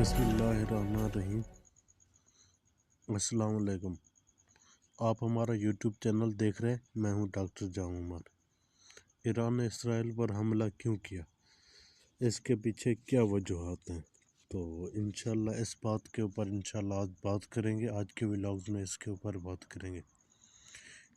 بسم اللہ الرحمن الرحیم۔ السلام علیکم۔ آپ ہمارا یوٹیوب چینل دیکھ رہے ہیں۔ میں ہوں ڈاکٹر جام عمر۔ ایران نے اسرائیل پر حملہ کیوں کیا، اس کے پیچھے کیا وجوہات ہیں، تو انشاءاللہ اس بات کے اوپر آج بات کریں گے۔ آج کے ولاگز میں اس کے اوپر بات کریں گے۔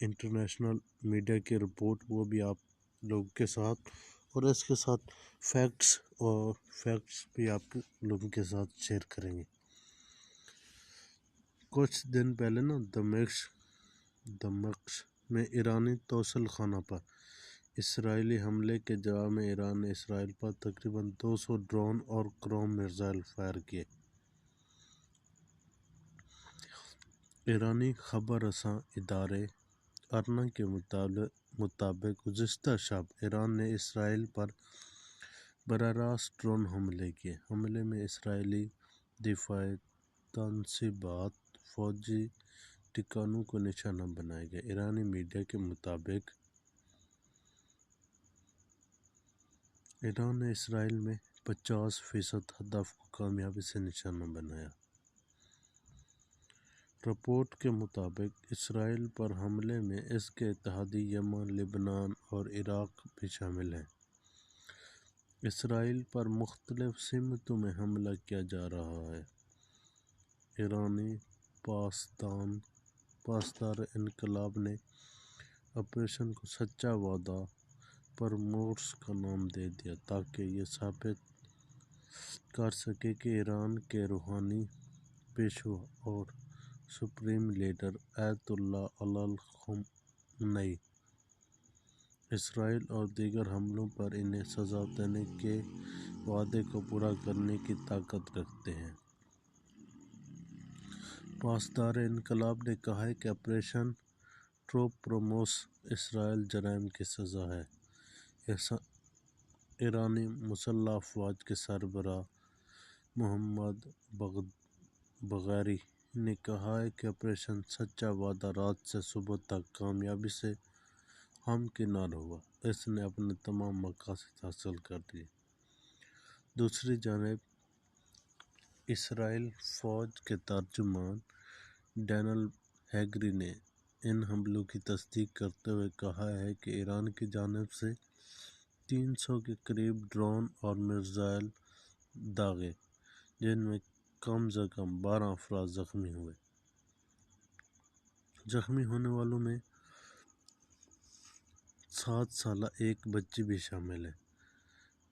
انٹرنیشنل میڈیا کی رپورٹ وہ بھی آپ لوگوں کے ساتھ، اور اس کے ساتھ فیکٹس بھی آپ لوگوں کے ساتھ شیئر کریں گے۔ کچھ دن پہلے دمشق میں ایرانی توسل خانہ پر اسرائیلی حملے کے جواب میں ایران نے اسرائیل پر تقریباً 200 ڈرون اور کروز میزائل فائر کیے۔ ایرانی خبر رساں ادارے ارنا کے مطابق گزشتہ شب ایران نے اسرائیل پر براہ راست ڈرون حملے کیے۔ حملے میں اسرائیلی دفاعی تنصیبات، فوجی ٹھکانوں کو نشانہ بنایا گیا۔ ایرانی میڈیا کے مطابق ایران نے اسرائیل میں 50% ہدف کو کامیابی سے نشانہ بنایا۔ رپورٹ کے مطابق اسرائیل پر حملے میں اس کے اتحادی یمن، لبنان اور عراق بھی شامل ہیں۔ اسرائیل پر مختلف سمتوں میں حملہ کیا جا رہا ہے۔ ایرانی پاسدار انقلاب نے آپریشن کو سچا وعدہ برموس کا نام دے دیا تاکہ یہ ثابت کر سکے کہ ایران کے روحانی پیشوا اور سپریم لیڈر آیت اللہ علی خامنئی اسرائیل اور دیگر حملوں پر انہیں سزا دینے کے وعدے کو پورا کرنے کی طاقت رکھتے ہیں۔ پاسدار انقلاب نے کہا ہے کہ آپریشن برموس اسرائیلی جرائم کی سزا ہے۔ ایرانی مسلح افواج کے سربراہ محمد باقری نے کہا ہے کہ آپریشن سچا وعدہ رات سے صبح تک کامیابی سے ہمکنار ہوا۔ اس نے اپنے تمام مقاصد حاصل کر لیے۔ دوسری جانب اسرائیلی فوج کے ترجمان ڈینیل ہیگری نے ان حملوں کی تصدیق کرتے ہوئے کہا ہے کہ ایران کی جانب سے 300 کے قریب ڈرون اور میزائل داغے، جن میں کم از کم 12 افراد زخمی ہوئے۔ زخمی ہونے والوں میں 7 سالہ ایک بچی بھی شامل ہے،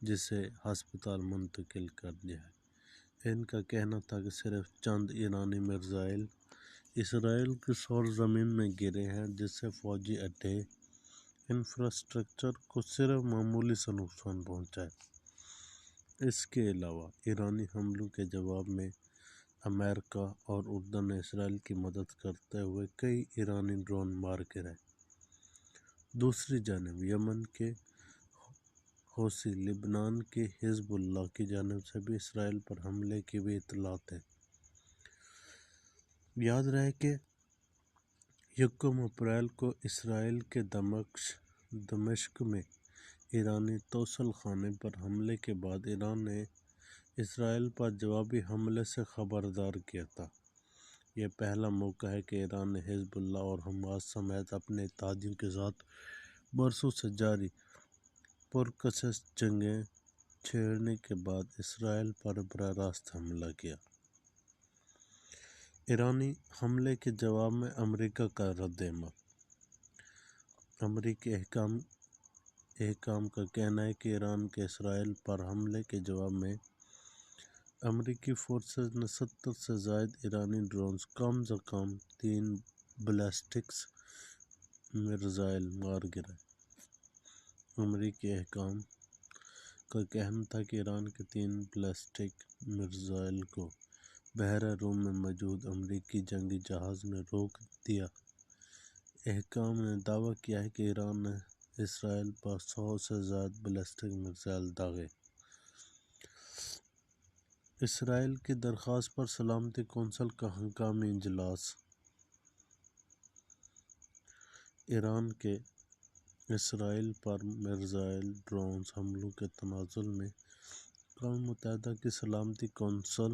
جسے ہسپتال منتقل کر دیا ہے۔ ان کا کہنا تھا کہ صرف چند ایرانی میزائل اسرائیل کی سرزمین میں گرے ہیں، جس سے فوجی اڈے انفراسٹرکچر کو صرف معمولی سا نقصان پہنچا ہے۔ اس کے علاوہ ایرانی حملوں کے جواب میں امریکہ اور اردن نے اسرائیل کی مدد کرتے ہوئے کئی ایرانی ڈرون مار گرائے۔ دوسری جانب یمن کے حوثی، لبنان کے حزب اللہ کی جانب سے بھی اسرائیل پر حملے کی بھی اطلاعات ہیں۔ یاد رہے کہ یکم اپریل کو اسرائیل کے دمشق میں ایرانی توسل خانے پر حملے کے بعد ایران نے اسرائیل پر جوابی حملے سے خبردار کیا تھا۔ یہ پہلا موقع ہے کہ ایران نے حزب اللہ اور حماس سمیت اپنے اتحادیوں کے ساتھ برسوں سے جاری پرکشش جنگیں چھیڑنے کے بعد اسرائیل پر براہ راست حملہ کیا۔ ایرانی حملے کے جواب میں امریکہ کا رد عمل۔ امریکی حکام کا کہنا ہے کہ ایران کے اسرائیل پر حملے کے جواب میں امریکی فورسز نے 70 سے زائد ایرانی ڈرونز، کم از کم 3 بیلسٹک میزائل مار گرائے۔ امریکی حکام کا کہنا تھا کہ ایران کے 3 بیلسٹک میزائل کو بحیرہ روم میں موجود امریکی جنگی جہاز نے روک دیا۔ حکام نے دعویٰ کیا ہے کہ ایران نے اسرائیل پر 100 سے زائد بیلسٹک میزائل داغے۔ اسرائیل کی درخواست پر سلامتی کونسل کا ہنگامی اجلاس۔ ایران کے اسرائیل پر میزائل ڈرون حملوں کے تناظر میں اقوام متحدہ کی سلامتی کونسل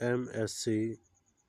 MSC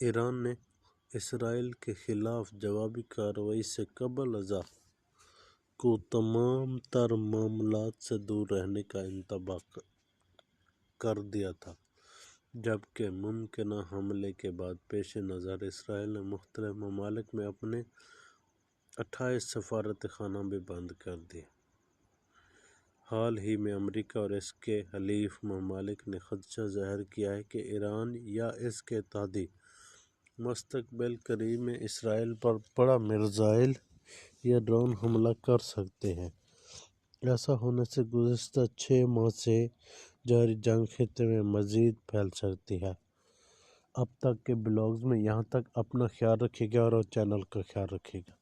ایران نے اسرائیل کے خلاف جوابی کارروائی سے قبل ازاں کو تمام تر معاملات سے دور رہنے کا انتباہ کر دیا تھا، جبکہ ممکنہ حملے کے بعد پیش نظر اسرائیل نے مختلف ممالک میں اپنے 28 سفارت خانے بھی بند کر دیے۔ حال ہی میں امریکہ اور اس کے حلیف ممالک نے خدشہ ظاہر کیا ہے کہ ایران یا اس کے اتحادی مستقبل قریب میں اسرائیل پر بڑا میزائل یا ڈرون حملہ کر سکتے ہیں۔ ایسا ہونے سے گزشتہ 6 ماہ سے جاری جنگ خطے میں مزید پھیل سکتی ہے۔ اب تک کے بلاگز میں یہاں تک۔ اپنا خیال رکھیے گا اور چینل کا خیال رکھیے گا۔